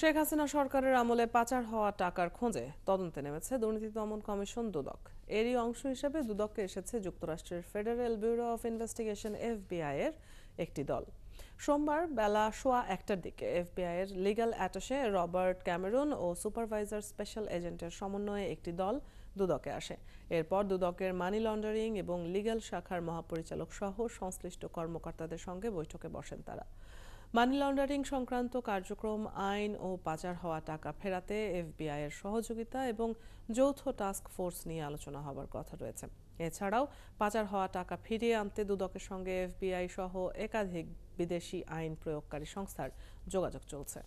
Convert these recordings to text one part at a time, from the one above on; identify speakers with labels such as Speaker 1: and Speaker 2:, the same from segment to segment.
Speaker 1: শেখ হাসিনা সরকারের আমলে পাচার হওয়া টাকার খোঁজে তদন্তে নেমেছে দুর্নীতি দমন কমিশন দুদক। এরই অংশ হিসেবে দুদককে এসেছে যুক্তরাষ্ট্রের federal bureau of investigation FBI এর একটি দল। সোমবার বেলা 1:15টার দিকে এফবিআই এর লিগ্যাল অ্যাটাশে রবার্ট ক্যামেরুন ও সুপারভাইজার স্পেশাল এজেন্টের সমন্বয়ে একটি দল দুদকে আসে। এরপর দুদকের মানি লন্ডারিং এবং লিগ্যাল শাখার মহাপরিচালক সহ সংশ্লিষ্ট কর্মকর্তাদের সঙ্গে বৈঠকে বসেন তারা। মানি লন্ডারিং সংক্রান্ত কার্যক্রম, আইন ও পাচার হওয়া টাকা ফেরাতে এফবিআই এর সহযোগিতা এবং যৌথ টাস্ক ফোর্স নিয়ে আলোচনা হবার কথা রয়েছে। এছাড়াও পাচার হওয়া টাকা ফিরিয়ে আনতে দুদকের সঙ্গে এফবিআই সহ একাধিক বিদেশি আইন প্রয়োগকারী সংস্থার যোগাযোগ চলছে।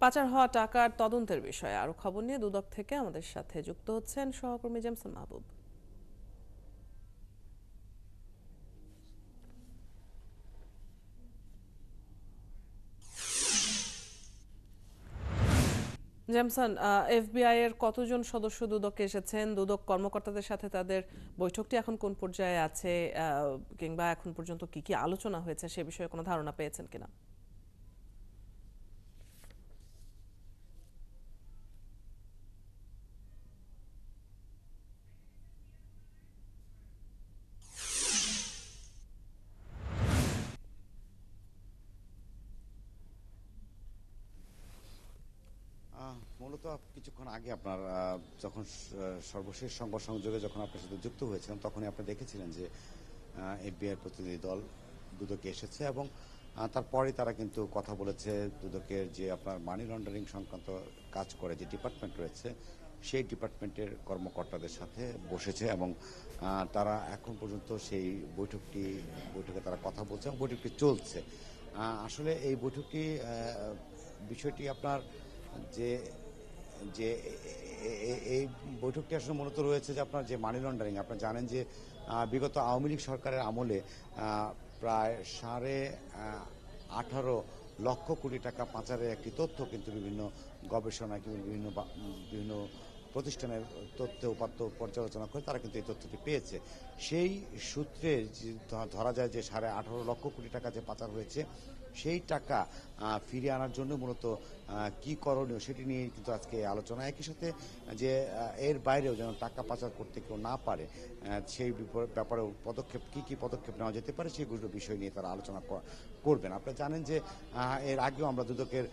Speaker 1: পাচার হওয়া টাকার তদন্তের বিষয়ে আরো খবর নিয়ে দুদক থেকে আমাদের সাথে যুক্ত হচ্ছেন সহকর্মী জেমসন মাহবুব। জেমসন, এফবিআই এর কতজন সদস্য দুদকে এসেছেন? দুদক কর্মকর্তাদের সাথে তাদের বৈঠকটি এখন কোন পর্যায়ে আছে, কিংবা এখন পর্যন্ত কি কি আলোচনা হয়েছে সে বিষয়ে কোনো ধারণা পেয়েছেন কিনা?
Speaker 2: মূলত কিছুক্ষণ আগে আপনার যখন সর্বশেষ সংবাদ সংযোগে যখন আপনার সাথে যুক্ত হয়েছিলাম তখনই আপনি দেখেছিলেন যে এফবিআই প্রতিনিধি দল দুদকে এসেছে এবং তারপরে তারা কিন্তু কথা বলেছে দুদকের যে আপনার মানি লন্ডারিং সংক্রান্ত কাজ করে যে ডিপার্টমেন্ট রয়েছে সেই ডিপার্টমেন্টের কর্মকর্তাদের সাথে বসেছে এবং তারা এখন পর্যন্ত সেই বৈঠকে তারা কথা বলছে এবং বৈঠকটি চলছে। আসলে এই বৈঠকটি বিষয়টি আপনার যে যে এই বৈঠকটি আসলে মূলত রয়েছে যে আপনার যে মানি লন্ডারিং আপনারা জানেন যে বিগত আওয়ামী লীগ সরকারের আমলে প্রায় 18.5 লক্ষ কোটি টাকা পাচারের একটি তথ্য কিন্তু বিভিন্ন গবেষণা কিংবা বিভিন্ন প্রতিষ্ঠানের তথ্য উপাত্ত পর্যালোচনা করে তারা কিন্তু এই তথ্যটি পেয়েছে। সেই সূত্রে ধরা যায় যে 18.5 লক্ষ কোটি টাকা যে পাচার হয়েছে সেই টাকা ফিরিয়ে আনার জন্য মূলত কি করণীয় সেটি নিয়ে কিন্তু আজকে আলোচনা। একই সাথে যে এর বাইরেও যেন টাকা পাচার করতে কেউ না পারে সেই ব্যাপারেও কি পদক্ষেপ নেওয়া যেতে পারে সেগুলো বিষয় নিয়ে তারা আলোচনা করবেন। আপনারা জানেন যে এর আগেও আমরা দুদকের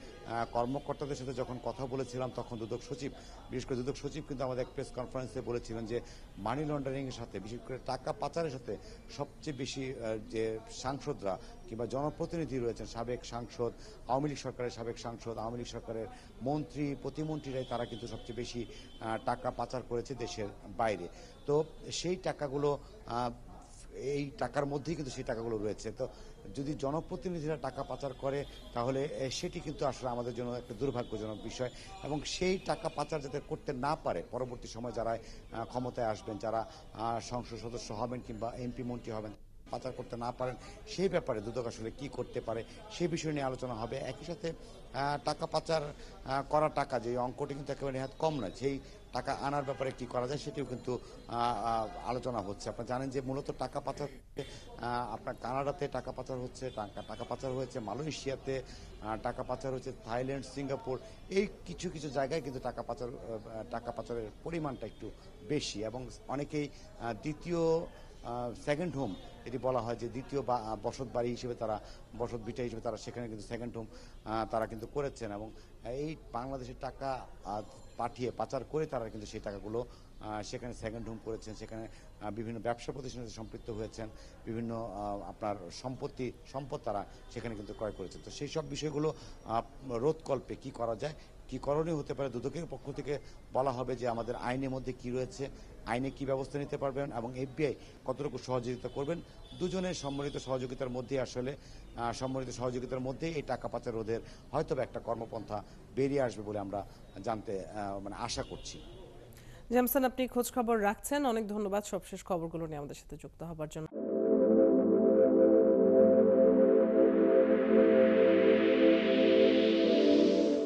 Speaker 2: কর্মকর্তাদের সাথে যখন কথা বলেছিলাম তখন দুদক সচিব, বিশেষ করে দুদক সচিব কিন্তু আমাদের এক প্রেস কনফারেন্সে বলেছিলেন যে মানি লন্ডারিং এর সাথে বিশেষ করে টাকা পাচারের সাথে সবচেয়ে বেশি যে সাংসদরা কিংবা জনপ্রতিনিধি রয়েছেন, সাবেক সাংসদ, আওয়ামী লীগ সরকারের সাবেক সাংসদ, আওয়ামী লীগ সরকারের মন্ত্রী প্রতিমন্ত্রীরাই তারা কিন্তু সবচেয়ে বেশি টাকা পাচার করেছে দেশের বাইরে। তো সেই টাকাগুলো এই টাকার মধ্যেই কিন্তু সেই টাকাগুলো রয়েছে। তো যদি জনপ্রতিনিধিরা টাকা পাচার করে তাহলে সেটি কিন্তু আসলে আমাদের জন্য একটা দুর্ভাগ্যজনক বিষয় এবং সেই টাকা পাচার যাতে করতে না পারে পরবর্তী সময় যারা ক্ষমতায় আসবেন, যারা সংসদ সদস্য হবেন কিংবা এমপি মন্ত্রী হবেন, পাচার করতে না পারেন সেই ব্যাপারে দুদক আসলে কি করতে পারে সেই বিষয় নিয়ে আলোচনা হবে। একই সাথে টাকা পাচার করা টাকা যে অঙ্কটি কিন্তু একেবারে নেহাত কম নয়, সেই টাকা আনার ব্যাপারে কি করা যায় সেটিও কিন্তু আলোচনা হচ্ছে। আপনারা জানেন যে মূলত টাকা পাচার আপনার কানাডাতে টাকা পাচার হচ্ছে, টাকা পাচার হয়েছে মালয়েশিয়াতে, টাকা পাচার হচ্ছে থাইল্যান্ড, সিঙ্গাপুর, এই কিছু কিছু জায়গায় কিন্তু টাকা পাচারের পরিমাণটা একটু বেশি এবং অনেকেই দ্বিতীয় সেকেন্ড হোম এটি বলা হয় যে দ্বিতীয় বসত বাড়ি হিসেবে তারা বসত ভিটা হিসেবে তারা সেখানে কিন্তু সেকেন্ড হোম তারা কিন্তু করেছেন এবং এই বাংলাদেশের টাকা পাঠিয়ে পাচার করে তারা কিন্তু সেই টাকাগুলো সেখানে সেকেন্ড হোম করেছেন, সেখানে বিভিন্ন ব্যবসা প্রতিষ্ঠানে সম্পৃক্ত হয়েছেন, বিভিন্ন আপনার সম্পদ তারা সেখানে কিন্তু ক্রয় করেছেন। তো সেই সব বিষয়গুলো রোধকল্পে কি করা যায়, কি করণীয় হতে পারে দুদকের পক্ষ থেকে বলা হবে যে আমাদের আইনের মধ্যে কি রয়েছে, আইনে কি ব্যবস্থা নিতে পারবেন এবং এফবিআই কতটুকু সহযোগিতা করবেন। দুজনের সম্মিলিত সহযোগিতার মধ্যে আসলে মধ্যেই এই টাকা পাচার রোধের হয়তো একটা কর্মপন্থা বেরিয়ে আসবে বলে আমরা জানতে আশা করছি।
Speaker 1: জেমসন, আপনি খোঁজ খবর রাখছেন, অনেক ধন্যবাদ সবশেষ খবরগুলো নিয়ে আমাদের সাথে যুক্ত হবার জন্য।